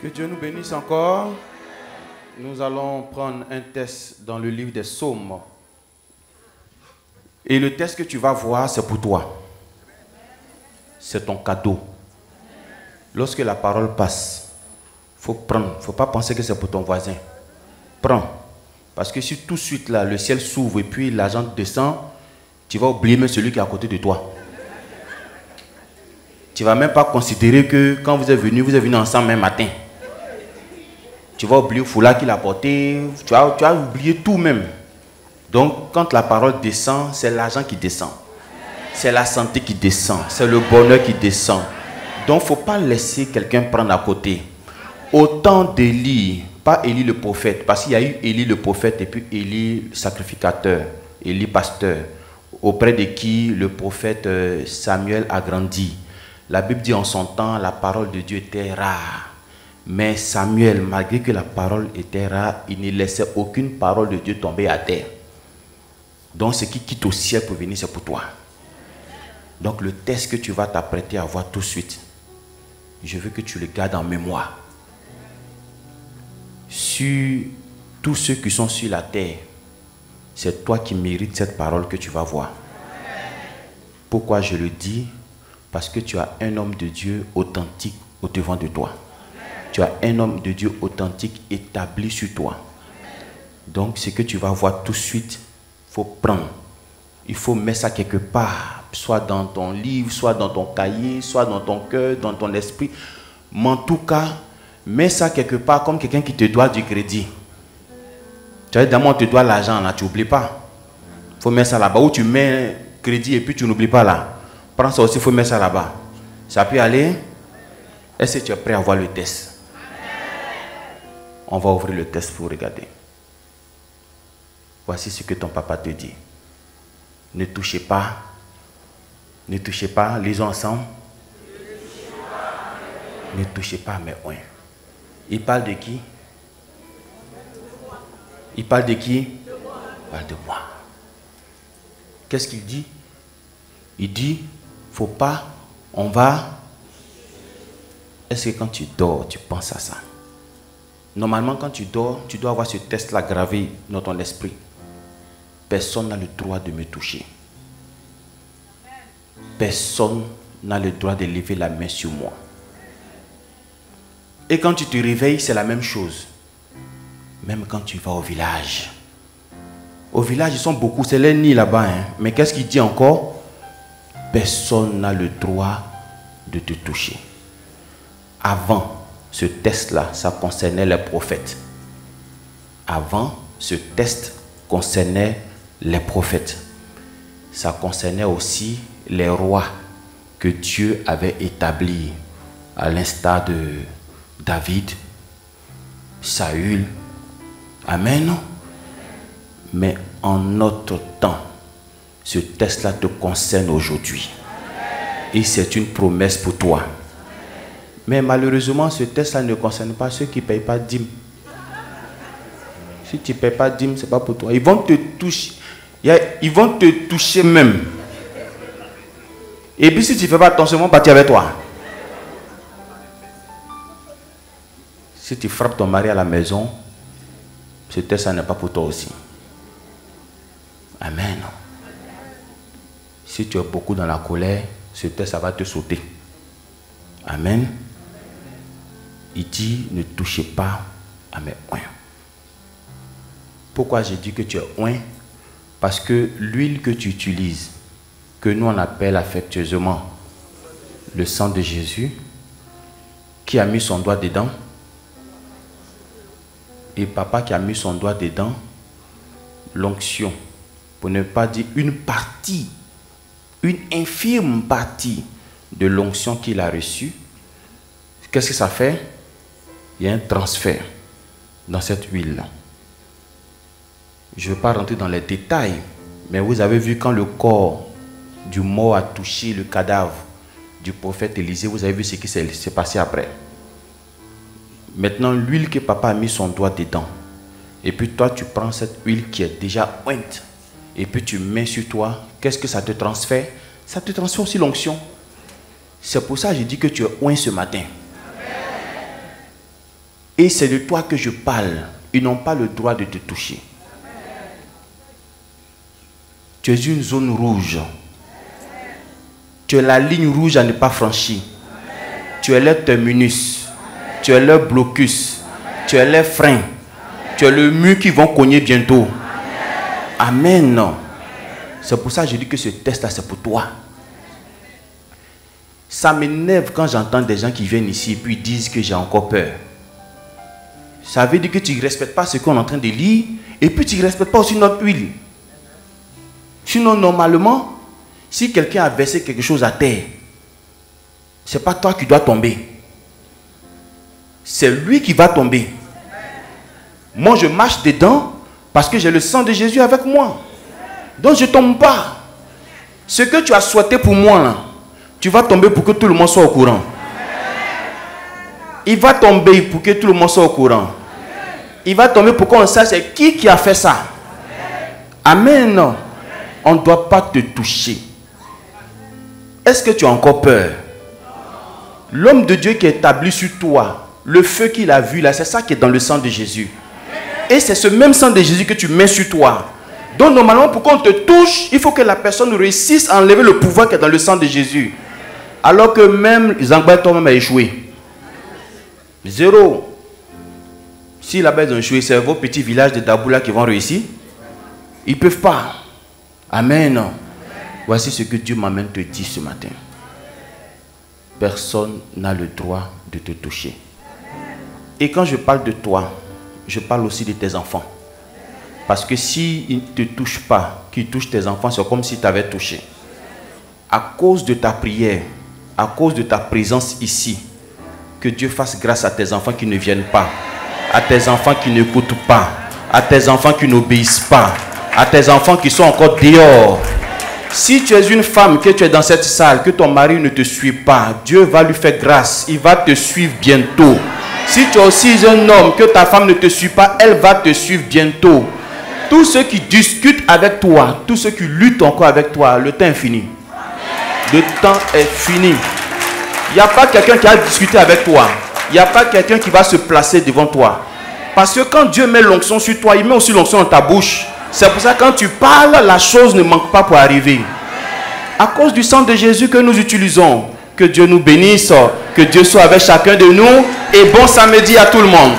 Que Dieu nous bénisse encore. Nous allons prendre un test dans le livre des Psaumes. Et le test que tu vas voir, c'est pour toi. C'est ton cadeau. Lorsque la parole passe, il faut prendre. Il ne faut pas penser que c'est pour ton voisin. Prends. Parce que si tout de suite là, le ciel s'ouvre et puis l'argent descend, tu vas oublier même celui qui est à côté de toi. Tu ne vas même pas considérer que quand vous êtes venus ensemble un matin. Tu vas oublier le foulard qu'il a porté, tu vas oublier tout même. Donc, quand la parole descend, c'est l'argent qui descend. C'est la santé qui descend, c'est le bonheur qui descend. Donc, il ne faut pas laisser quelqu'un prendre à côté. Au temps d'Élie, pas Élie le prophète, parce qu'il y a eu Élie le prophète et puis Élie le sacrificateur, Élie pasteur, auprès de qui le prophète Samuel a grandi. La Bible dit en son temps, la parole de Dieu était rare. Mais Samuel, malgré que la parole était rare, il ne laissait aucune parole de Dieu tomber à terre. Donc ce qui quitte au ciel pour venir, c'est pour toi. Donc le test que tu vas t'apprêter à voir tout de suite, je veux que tu le gardes en mémoire. Sur tous ceux qui sont sur la terre, c'est toi qui mérites cette parole que tu vas voir. Pourquoi je le dis? Parce que tu as un homme de Dieu authentique au devant de toi. Tu as un homme de Dieu authentique établi sur toi. Donc, ce que tu vas voir tout de suite, il faut prendre. Il faut mettre ça quelque part, soit dans ton livre, soit dans ton cahier, soit dans ton cœur, dans ton esprit. Mais en tout cas, mets ça quelque part comme quelqu'un qui te doit du crédit. Tu vois, d'abord, on te doit l'argent, là, tu n'oublies pas. Il faut mettre ça là-bas. Où tu mets crédit et puis tu n'oublies pas là. Prends ça aussi, il faut mettre ça là-bas. Ça peut aller? Est-ce que tu es prêt à voir le test? On va ouvrir le test pour regarder. Voici ce que ton papa te dit. Ne touchez pas. Ne touchez pas. Lisons ensemble. Ne touchez pas à mes oins. Il parle de qui? Il parle de qui? Il parle de moi. Qu'est-ce qu'il dit? Il dit, faut pas, on va. Est-ce que quand tu dors, tu penses à ça? Normalement, quand tu dors, tu dois avoir ce test-là gravé dans ton esprit. Personne n'a le droit de me toucher. Personne n'a le droit de lever la main sur moi. Et quand tu te réveilles, c'est la même chose. Même quand tu vas au village. Au village, ils sont beaucoup, c'est les nids là-bas. Hein. Mais qu'est-ce qu'il dit encore? Personne n'a le droit de te toucher. Avant ce test-là, ça concernait les prophètes. Avant, ce test concernait les prophètes. Ça concernait aussi les rois que Dieu avait établis, à l'instar de David, Saül. Amen. Mais en notre temps, ce test-là te concerne aujourd'hui. Et c'est une promesse pour toi. Mais malheureusement, ce test-là ne concerne pas ceux qui ne payent pas dîme. Si tu ne payes pas dîme, ce n'est pas pour toi. Ils vont te toucher. Ils vont te toucher même. Et puis si tu ne fais pas attention, ils vont partir avec toi. Si tu frappes ton mari à la maison, ce test-là n'est pas pour toi aussi. Amen. Si tu es beaucoup dans la colère, ce test, ça va te sauter. Amen. Il dit, ne touchez pas à mes oins. Pourquoi j'ai dit que tu es oint? Parce que l'huile que tu utilises, que nous on appelle affectueusement le sang de Jésus, qui a mis son doigt dedans, et papa qui a mis son doigt dedans, l'onction, pour ne pas dire une partie, une infime partie de l'onction qu'il a reçue, qu'est-ce que ça fait? Il y a un transfert dans cette huile-là. Je ne vais pas rentrer dans les détails, mais vous avez vu quand le corps du mort a touché le cadavre du prophète Élisée, vous avez vu ce qui s'est passé après. Maintenant, l'huile que papa a mis son doigt dedans, et puis toi tu prends cette huile qui est déjà ointe, et puis tu mets sur toi, qu'est-ce que ça te transfère? Ça te transfère aussi l'onction. C'est pour ça que je dis que tu es oint ce matin. Et c'est de toi que je parle. Ils n'ont pas le droit de te toucher. Tu es une zone rouge. Tu es la ligne rouge à ne pas franchir. Tu es leur terminus. Tu es leur blocus. Tu es leur frein. Tu es le mur qui vont cogner bientôt. Amen. C'est pour ça que je dis que ce test-là, c'est pour toi. Ça m'énerve quand j'entends des gens qui viennent ici et puis disent que j'ai encore peur. Ça veut dire que tu ne respectes pas ce qu'on est en train de lire et puis tu ne respectes pas aussi notre huile. Sinon, normalement, si quelqu'un a versé quelque chose à terre, ce n'est pas toi qui dois tomber. C'est lui qui va tomber. Moi, je marche dedans parce que j'ai le sang de Jésus avec moi. Donc, je ne tombe pas. Ce que tu as souhaité pour moi, là, tu vas tomber pour que tout le monde soit au courant. Il va tomber pour que tout le monde soit au courant. Il va tomber pour qu'on sache c'est qui a fait ça. Amen. On ne doit pas te toucher. Est-ce que tu as encore peur? L'homme de Dieu qui est établi sur toi, le feu qu'il a vu là, c'est ça qui est dans le sang de Jésus. Et c'est ce même sang de Jésus que tu mets sur toi. Donc normalement, pour qu'on te touche, il faut que la personne réussisse à enlever le pouvoir qui est dans le sang de Jésus. Alors que même Zangba toi-même a échoué. Zéro. Si là-bas ils ont échoué, c'est vos petits villages de Daboula qui vont réussir. Ils ne peuvent pas. Amen. Voici ce que Dieu m'amène te dire ce matin. Personne n'a le droit de te toucher. Et quand je parle de toi, je parle aussi de tes enfants. Parce que s'ils ne te touchent pas, qu'ils touchent tes enfants, c'est comme si tu avais touché. À cause de ta prière, à cause de ta présence ici, que Dieu fasse grâce à tes enfants qui ne viennent pas, à tes enfants qui n'écoutent pas, à tes enfants qui n'obéissent pas, à tes enfants qui sont encore dehors. Si tu es une femme, que tu es dans cette salle, que ton mari ne te suit pas, Dieu va lui faire grâce, il va te suivre bientôt. Si tu es aussi un homme, que ta femme ne te suit pas, elle va te suivre bientôt. Tous ceux qui discutent avec toi, tous ceux qui luttent encore avec toi, le temps est fini. Le temps est fini. Il n'y a pas quelqu'un qui a discuté avec toi. Il n'y a pas quelqu'un qui va se placer devant toi. Parce que quand Dieu met l'onction sur toi, il met aussi l'onction dans ta bouche. C'est pour ça que quand tu parles, la chose ne manque pas pour arriver. À cause du sang de Jésus que nous utilisons, que Dieu nous bénisse, que Dieu soit avec chacun de nous. Et bon samedi à tout le monde.